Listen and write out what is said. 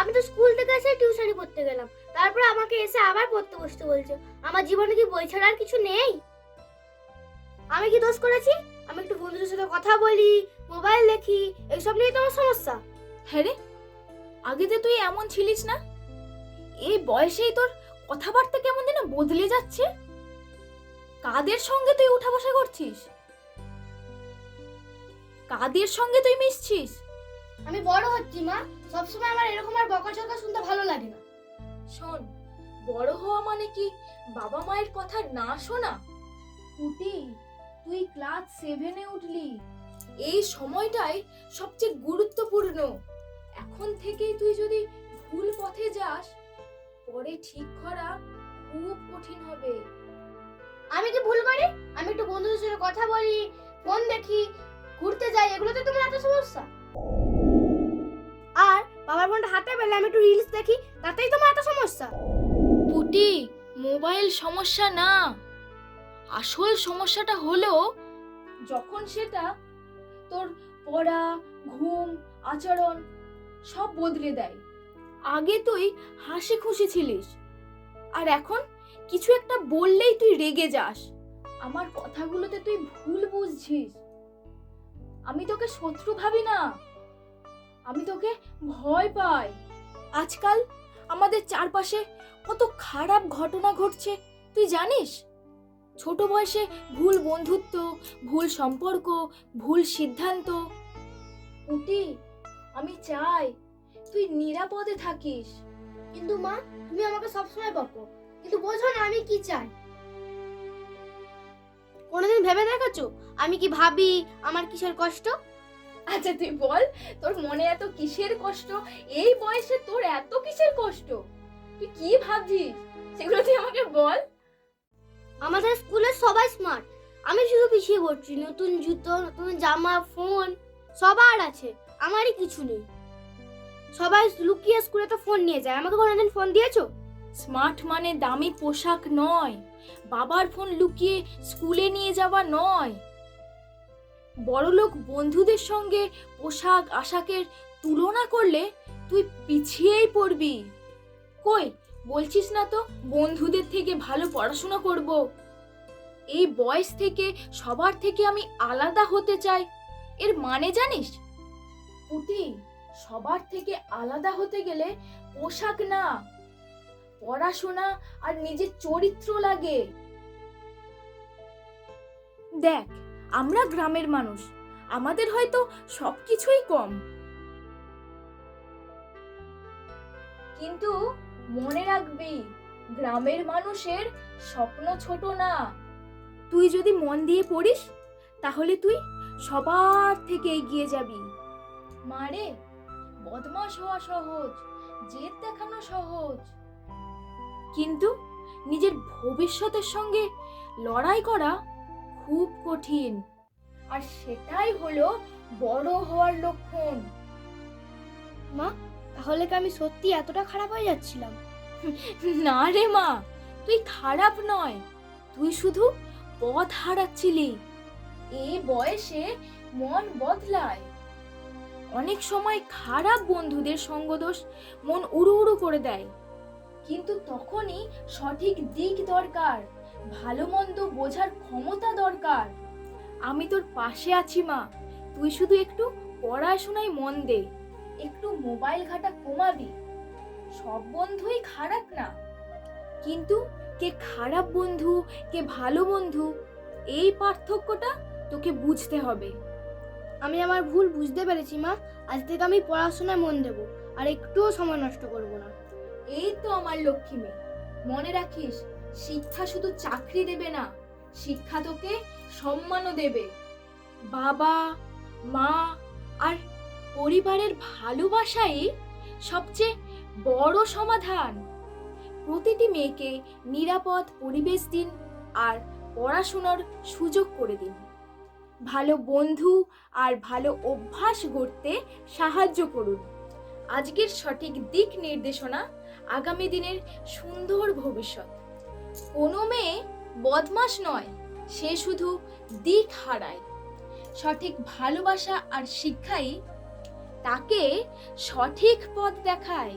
আমি তো স্কুল থেকে এসে টিউশনি পড়তে গেলাম, তারপরে আমাকে এসে আবার পড়তে বসতে বলছো। আমার জীবনে কি বই ছাড়া আর কিছু নেই? আমি কি দোষ করেছি? আমি একটু বন্ধুদের সাথে কথা বলি, মোবাইল দেখি, এইসব নিয়ে তো আমার সমস্যা। হ্যাঁ রে, আগে তো তুই এমন ছিলিস না। এই বয়সেই তোর কথাবার্তা কেমন যেন বদলে যাচ্ছে। কাদের সঙ্গে তুই উঠা বসা করছিস? কাদের সঙ্গে তুই মিশছিস? আমি বড় হচ্ছি মা, সবসময় আমার এরকম আর বকাঝকা শুনতে ভালো লাগে না। শোন, বড় হওয়া মানে কি বাবা মায়ের কথা না শোনা? পুটি, তুই ক্লাস 7-এ উঠলি। এই সময়টাই সবচেয়ে গুরুত্বপূর্ণ। এখন থেকেই তুই যদি ভুল পথে যাস, পরে ঠিক করা খুব কঠিন হবে। আমি কি ভুল করি? আমি একটু বন্ধুদের সাথে কথা বলি, ফোন দেখি, ঘুরতে যাই, এগুলোতে তোমার এত সমস্যা? আর বাবার ফোনটা হাতে পেলে আমি একটু রিলস দেখি, তাতেই তোমার এত সমস্যা? পুটি, মোবাইল সমস্যা না। আসল সমস্যাটা হলো যখন সেটা তোর পড়া, ঘুম, আচরণ সব বদলে দেয়। আগে তুই হাসি খুশি ছিলিস, আর এখন কিছু একটা বললেই তুই রেগে যাস। আমার কথাগুলোতে তুই ভুল বুঝছিস। আমি তোকে শত্রু ভাবি না, আমি তোকে ভয় পাই। আজকাল আমাদের চারপাশে কত খারাপ ঘটনা ঘটছে তুই জানিস? ছোট বয়সে ভুল বন্ধুত্ব, ভুল সম্পর্ক, ভুল সিদ্ধান্ত। পুটি, আমি চাই তুই নিরাপদে থাকিস। কিন্তু মা, তুমি আমাকে সবসময় বকো, কিন্তু বোঝো না আমি কি চাই। কোনোদিন ভেবে দেখেছো আমি কি ভাবি, আমার কিসের কষ্ট? আচ্ছা তুই বল, তোর মনে এত কিসের কষ্ট? এই বয়সে তোর এত কিসের কষ্ট? তুই কি ভাবছিস সেগুলো তুই আমাকে বল। আমাদের স্কুলে সবাই স্মার্ট, আমি শুধু পিছিয়ে পড়ছি। নতুন জুতো, নতুন জামা, ফোন সবার আছে, আমারই কিছু নেই। সবাই লুকিয়ে স্কুলে তো ফোন নিয়ে যায়, আমাকে কোনোদিন ফোন দিয়েছো? স্মার্ট মানে দামি পোশাক নয়, বাবার ফোন লুকিয়ে স্কুলে নিয়ে যাওয়া নয়। বড়লোক বন্ধুদের সঙ্গে পোশাক আশাকের তুলনা করলে তুই পিছিয়েই পড়বি। কই, বলছিস না তো বন্ধুদের থেকে ভালো পড়াশোনা করব। এই বয়স থেকে সবার থেকে আমি আলাদা হতে চাই, এর মানে জানিস? পুটি, সবার থেকে আলাদা হতে গেলে পোশাক না, পড়াশোনা আর নিজের চরিত্র লাগে। দেখ, আমরা গ্রামের মানুষ, আমাদের হয়তো সবকিছুই কম, কিন্তু মনে রাখবি গ্রামের মানুষের স্বপ্ন ছোট না। তুই যদি মন দিয়ে পড়িস তাহলে তুই সবার থেকে এগিয়ে যাবি। মারে, বদমাশ হওয়া সহজ, জেদ দেখানো সহজ, কিন্তু নিজের ভবিষ্যতের সঙ্গে লড়াই করা খুব কঠিন। আর সেটাই হলো বড় হওয়ার লক্ষণ। মা, তাহলে কি আমি সত্যি এতটা খারাপ হয়ে যাচ্ছিলাম? না রে মা, তুই খারাপ নয়, তুই শুধু পথ হারাচ্ছিলি। এই বয়সে মন বদলায়। অনেক সময় খারাপ বন্ধুদের সঙ্গদোষ মন উড়ু উড়ু করে দেয়, কিন্তু তখনই সঠিক দিক দরকার, ভালো মন্দ বোঝার ক্ষমতা দরকার। আমি তোর পাশে আছি মা, তুই শুধু একটু পড়াশোনায় মন দে, একটু মোবাইল ঘাটা কমাবি। সব বন্ধুই খারাপ না, কিন্তু কে খারাপ বন্ধু কে ভালো বন্ধু, এই পার্থক্যটা তোকে বুঝতে হবে। আমি আমার ভুল বুঝতে পেরেছি মা, আজ থেকে আমি পড়াশোনায় মন দেব, আর একটুও সময় নষ্ট করব না। এই তো আমার লক্ষ্মী মেয়ে। মনে রাখিস, শিক্ষা শুধু চাকরি দেবে না, শিক্ষা তোকে সম্মানও দেবে। বাবা মা আর পরিবারের ভালোবাসাই সবচেয়ে বড় সমাধান। প্রতিটি মেয়েকে নিরাপদ পরিবেশ দিন আর পড়াশোনার সুযোগ করে দিন। ভালো বন্ধু আর ভালো অভ্যাস গড়তে সাহায্য করুন। আজকের সঠিক দিক নির্দেশনা আগামী দিনের সুন্দর ভবিষ্যৎ। কোনো মেয়ে বদমাশ নয়, সে শুধু দিক হারায়। সঠিক ভালোবাসা আর শিক্ষাই তাকে সঠিক পথ দেখায়।